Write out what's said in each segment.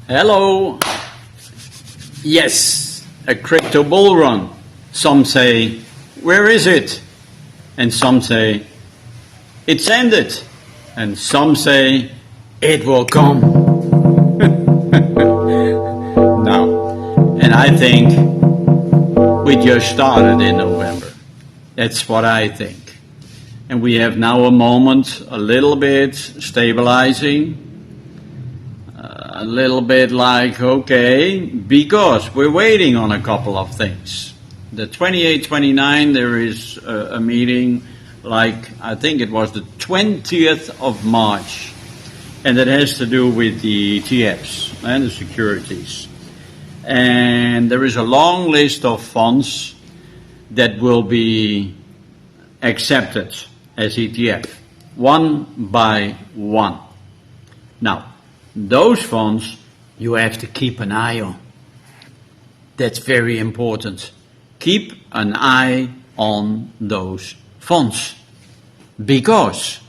Hello. Yes, a crypto bull run. Some say, where is it? And some say, it's ended. And some say, it will come. No. And I think we just started in November. That's what I think. And we have now a moment, a little bit stabilizing. A little bit like, okay, because we're waiting on a couple of things. The 28, 29, there is a meeting, like I think it was the 20th of March, and that has to do with the ETFs and the securities. And there is a long list of funds that will be accepted as ETF, one by one. Now, those funds you have to keep an eye on. That's very important. Keep an eye on those funds, because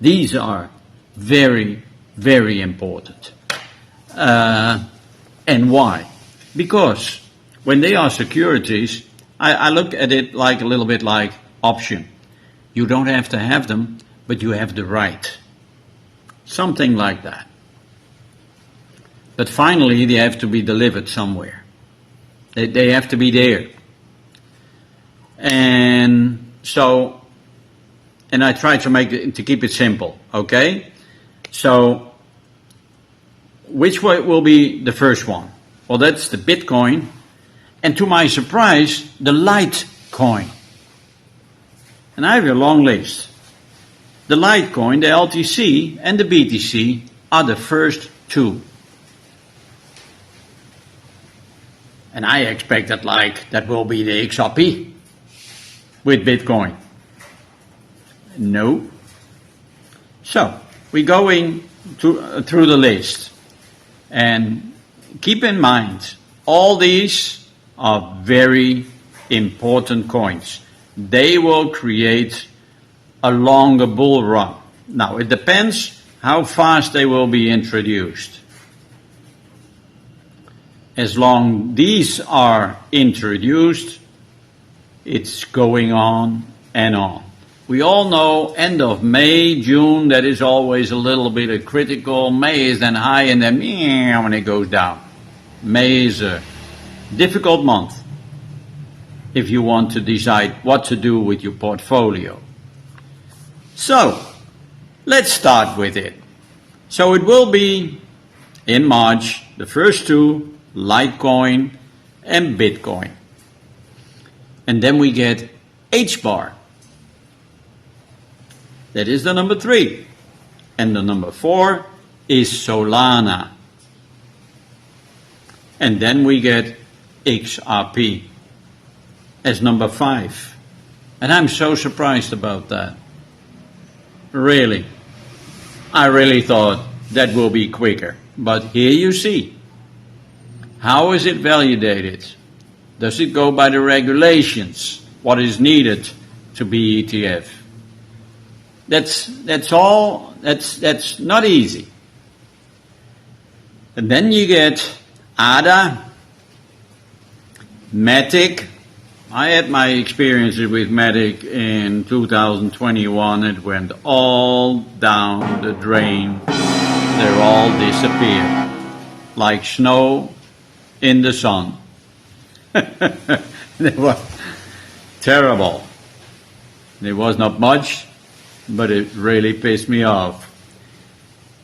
these are very, very important. And why? Because when they are securities, I look at it like a little bit like option. You don't have to have them, but you have the right. Something like that. But finally, they have to be delivered somewhere. They have to be there. And so, and I try to keep it simple, okay? So, which way will be the first one? Well, that's the Bitcoin, and to my surprise, the Litecoin. And I have a long list. The Litecoin, the LTC, and the BTC are the first two. And I expect that that will be the XRP with Bitcoin. No. So, we're going through the list. And keep in mind, all these are very important coins. They will create a longer bull run. Now, it depends how fast they will be introduced. As long these are introduced, it's going on and on. We all know end of May, June, that is always a little bit of critical. May is then high and then when it goes down. May is a difficult month if you want to decide what to do with your portfolio. So, let's start with it. So it will be in March, the first two, Litecoin and Bitcoin. And then we get H-bar. That is the number 3. And the number 4 is Solana. And then we get XRP as number 5. And I'm so surprised about that. Really. I really thought that will be quicker. But here you see. How is it validated? Does it go by the regulations? What is needed to be ETF? That's all. That's not easy. And then you get ADA, Matic. I had my experiences with Matic in 2021. It went all down the drain. They all disappeared like snow in the sun. It was terrible. It was not much, but it really pissed me off.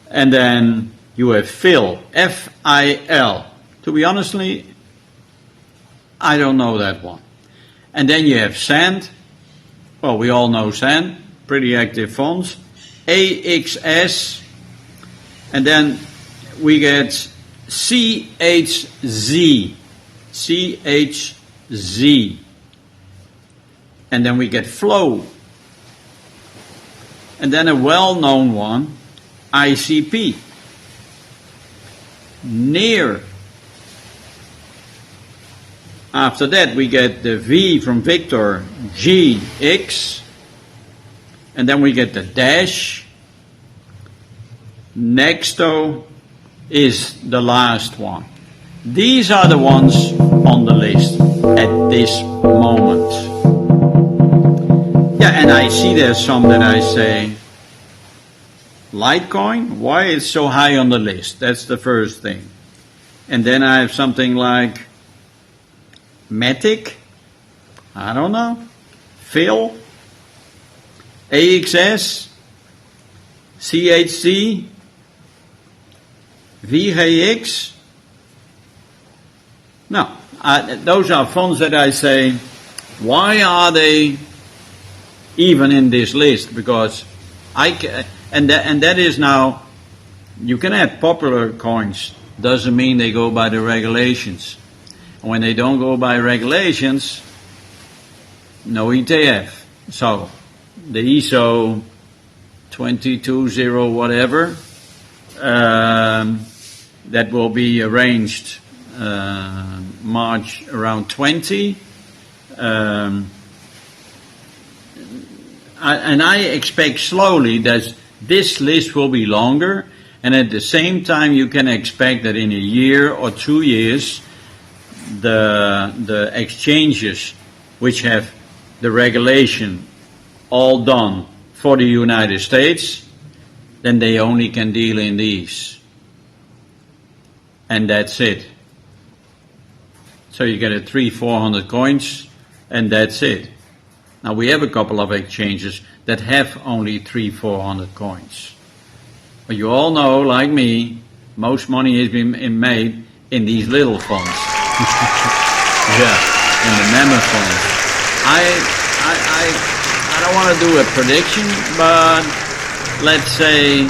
And then you have Phil, F-I-L. To be honestly, I don't know that one. And then you have Sand. Well, we all know Sand, pretty active funds. AXS. And then we get CHZ. CHZ. And then we get Flow. And then a well-known one, ICP. Near. After that we get the V from Victor, GX. And then we get the Dash, Nexto, is the last one. These are the ones on the list at this moment. Yeah, and I see there's some that I say, Litecoin, why it's so high on the list? That's the first thing. And then I have something like Matic, I don't know, Phil, AXS, CHC, VGX. No, those are funds that I say, why are they even in this list? Because and that is now, you can have popular coins, doesn't mean they go by the regulations. And when they don't go by regulations, no ETF. So the ISO 220 whatever, that will be arranged March around 20. And I expect slowly that this list will be longer, and at the same time you can expect that in a year or 2 years the exchanges which have the regulation all done for the United States, then they only can deal in these. And that's it. So you get a 300-400 coins, and that's it. Now we have a couple of exchanges that have only 300-400 coins. But you all know, like me, most money has been made in these little funds. Yeah, in the memo funds. I don't want to do a prediction, but let's say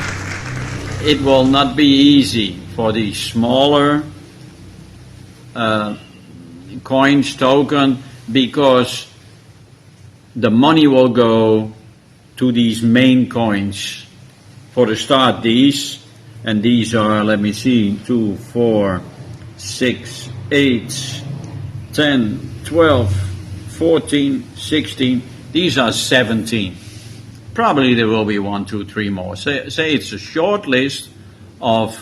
it will not be easy for these smaller coins, token, because the money will go to these main coins. For the start, these, and these are, let me see, 2, 4, 6, 8, 10, 12, 14, 16, these are 17. Probably there will be 1, 2, 3 more. Say it's a short list of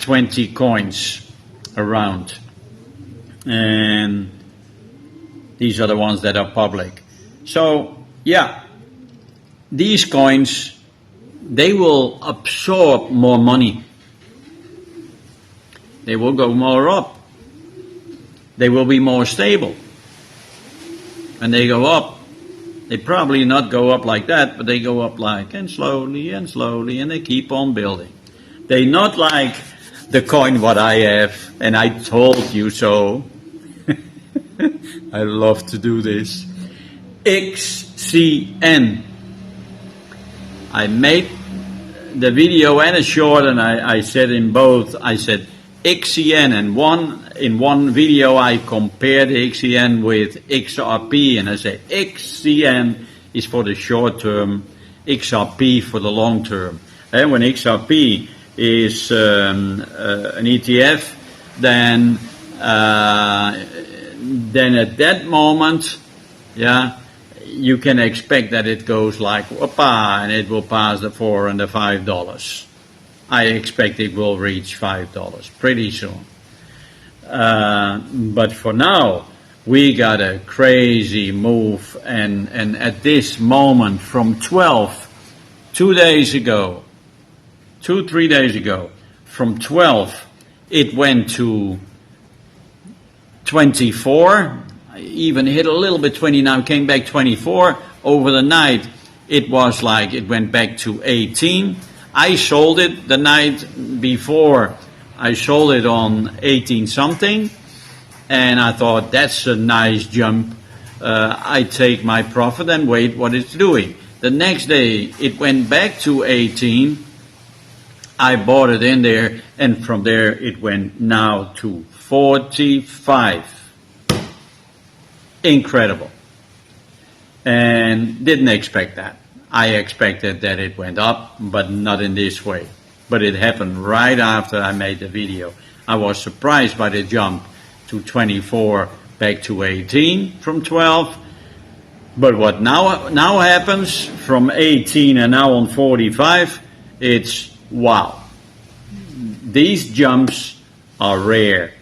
20 coins around. And these are the ones that are public. So, yeah, these coins, they will absorb more money. They will go more up. They will be more stable. And they go up. They probably not go up like that, but they go up like, and slowly, and they keep on building. They not like the coin what I have, and I told you so. I love to do this. XCN. I made the video and a short, and I said in both, I said XCN, and in one video I compared XCN with XRP, and I said XCN is for the short term, XRP for the long term. And when XRP is an ETF, then at that moment, yeah, you can expect that it goes like whoopah, and it will pass the $4 and the $5. I expect it will reach $5 pretty soon. But for now, we got a crazy move, and at this moment, from 2 days ago, 2-3 days ago, from 12, it went to 24. I even hit a little bit 29, came back 24. Over the night, it was like it went back to 18. I sold it the night before. I sold it on 18 something, and I thought that's a nice jump. I take my profit and wait what it's doing. The next day, it went back to 18. I bought it in there, and from there it went now to 45. Incredible. And didn't expect that. I expected that it went up, but not in this way. But it happened right after I made the video. I was surprised by the jump to 24 back to 18 from 12. But what now happens from 18 and now on 45, it's wow. these jumps are rare.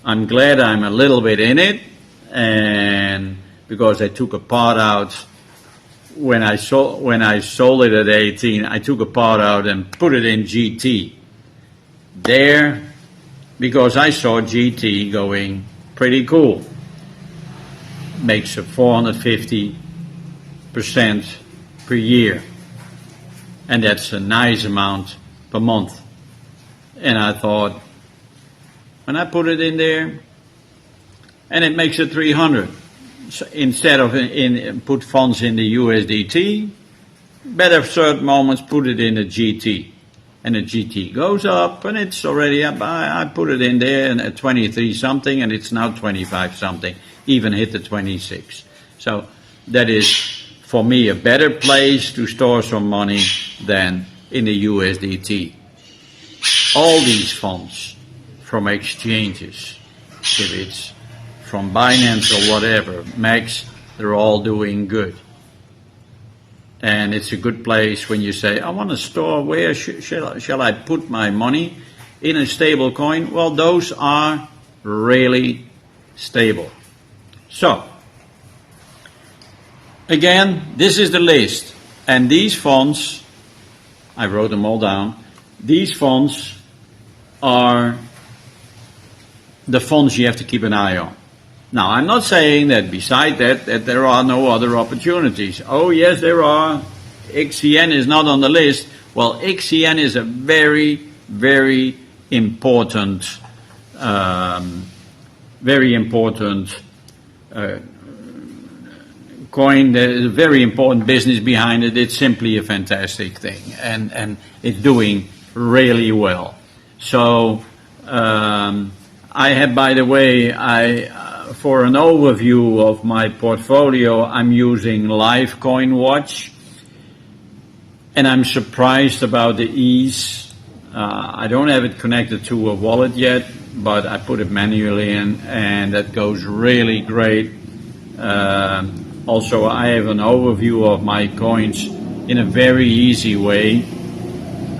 I'm glad I'm a little bit in it, and because I took a part out when I sold it at 18, I took a part out and put it in GT. There, because I saw GT going pretty cool. Makes a 450% per year. And that's a nice amount per month. And I thought, when I put it in there, and it makes it 300. So instead of put funds in the USDT, better certain moments put it in the GT. And the GT goes up, and it's already up. I put it in there and at 23 something, and it's now 25 something. Even hit the 26. So that is, for me, a better place to store some money than in the USDT. All these funds from exchanges, if it's from Binance or whatever, Mex, they're all doing good. And it's a good place when you say, I want to store, where shall I put my money? In a stable coin? Well, those are really stable. So, again, this is the list. And these funds, I wrote them all down, these funds are the funds you have to keep an eye on. Now, I'm not saying that beside that there are no other opportunities. Oh, yes, there are. XCN is not on the list. Well, XCN is a very, very important, coin. There's a very important business behind it. It's simply a fantastic thing, and it's doing really well. So, I have, by the way, for an overview of my portfolio, I'm using Livecoin Watch, and I'm surprised about the ease. I don't have it connected to a wallet yet, but I put it manually in, and that goes really great. Also, I have an overview of my coins in a very easy way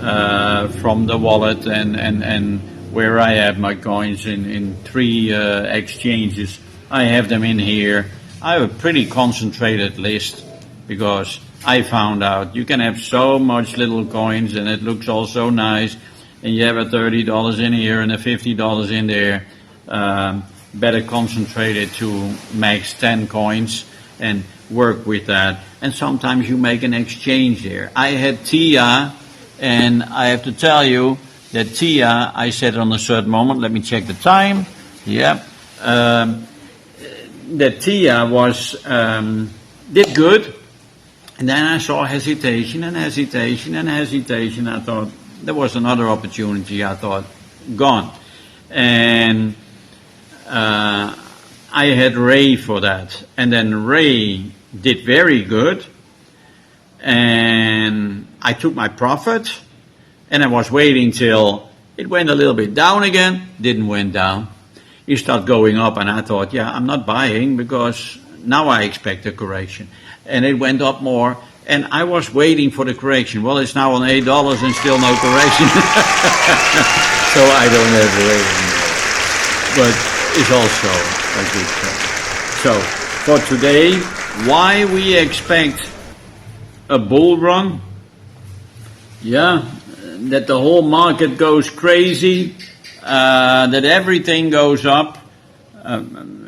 from the wallet, and where I have my coins in 3 exchanges. I have them in here. I have a pretty concentrated list because I found out you can have so much little coins and it looks all so nice, and you have a $30 in here and a $50 in there. Better concentrate it to max 10 coins and work with that. And sometimes you make an exchange there. I had TIA, and I have to tell you that TIA, I said on a certain moment, let me check the time. Yeah. That TIA was, did good. And then I saw hesitation and hesitation and hesitation. I thought, there was another opportunity. I thought, gone. And I had Ray for that. And then Ray did very good. And I took my profit. And I was waiting till it went a little bit down again. Didn't went down. It started going up, and I thought, yeah, I'm not buying because now I expect a correction. And it went up more, and I was waiting for the correction. Well, it's now on $8 and still no correction. So I don't have to wait anymore. But it's also a good thing. So for today, why we expect a bull run? Yeah, that the whole market goes crazy, that everything goes up.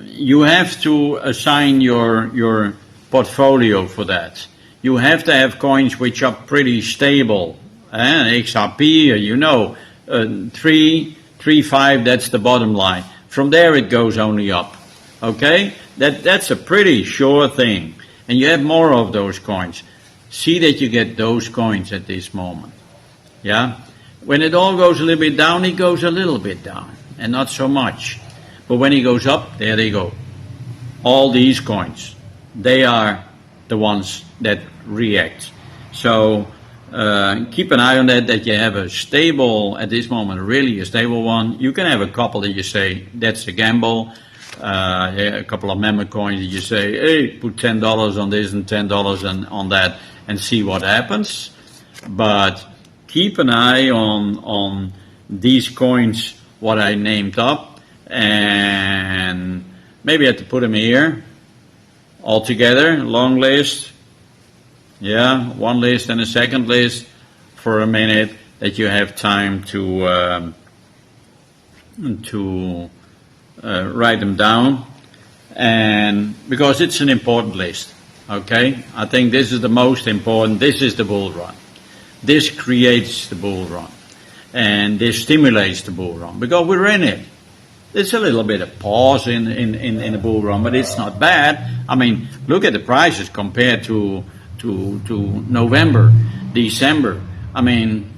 You have to assign your portfolio for that. You have to have coins which are pretty stable. XRP, 3.5, that's the bottom line. From there it goes only up. Okay? That's a pretty sure thing. And you have more of those coins. See that you get those coins at this moment. Yeah? When it all goes a little bit down, it goes a little bit down. And not so much. But when it goes up, there they go. All these coins. They are the ones that react. So keep an eye on that you have a stable, at this moment, really a stable one. You can have a couple that you say, that's a gamble. A couple of memo coins that you say, hey, put $10 on this and $10 on that and see what happens. But keep an eye on these coins what I named up, and maybe I have to put them here all together, long list. Yeah, one list and a second list for a minute, that you have time to write them down, and because it's an important list. Okay, I think this is the most important. This is the bull run. This creates the bull run, and this stimulates the bull run because we're in it. There's a little bit of pause in the bull run, but it's not bad. I mean, look at the prices compared to November, December. I mean,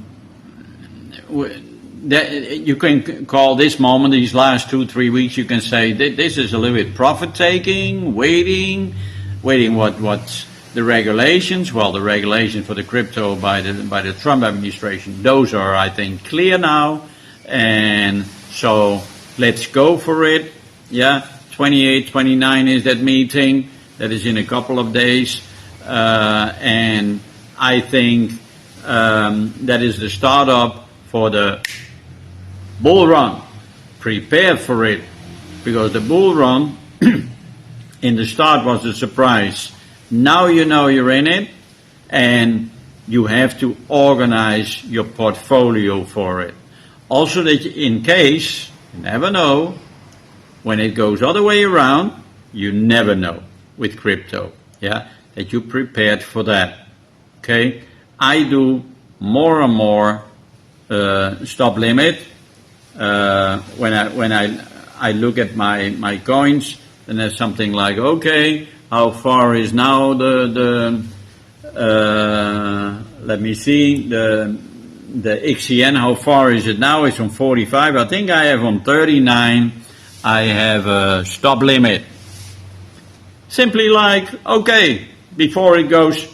you can call this moment, these last 2-3 weeks, you can say this is a little bit profit taking, waiting what's the regulations. Well, the regulations for the crypto by the Trump administration, those are, I think, clear now, and so let's go for it. Yeah, 28, 29 is that meeting. That is in a couple of days, and I think that is the startup for the bull run. Prepare for it, because the bull run in the start was a surprise. Now you know you're in it, and you have to organize your portfolio for it. Also, that in case, you never know, when it goes other way around, you never know with crypto, yeah, that you prepared for that. Okay, I do more and more stop limit when I look at my coins, and there's something like, okay, how far is now let me see, the XCN, how far is it now? It's on 45. I think I have on 39. I have a stop limit. Simply like, okay, before it goes,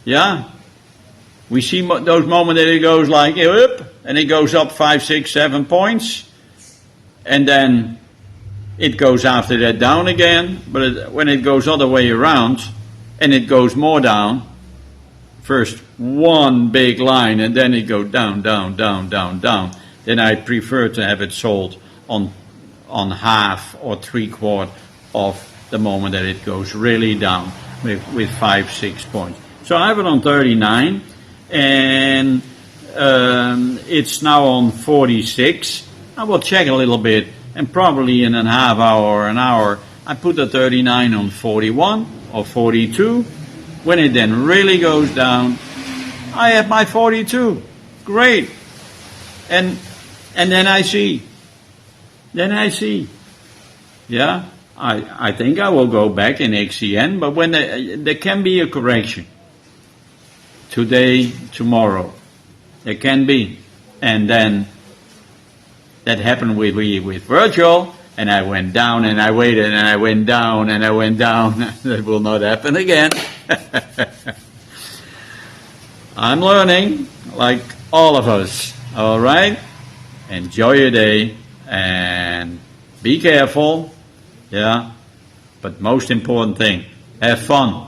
yeah, we see those moments that it goes like up, and it goes up 5, 6, 7 points, and then it goes after that down again. But when it goes other way around, and it goes more down, first one big line, and then it goes down, down, down, down, down, then I prefer to have it sold on half or 3/4 of the moment that it goes really down with 5, 6 points. So I have it on 39, and it's now on 46. I will check a little bit, and probably in a half hour or an hour, I put the 39 on 41 or 42. When it then really goes down, I have my 42. Great. And then I see. Yeah, I think I will go back in XCN, but when there can be a correction. Today, tomorrow. There can be. And then that happened with virtual, and I went down and I waited and I went down and I went down. That will not happen again. I'm learning, like all of us. All right? Enjoy your day and be careful. Yeah? But most important thing, have fun.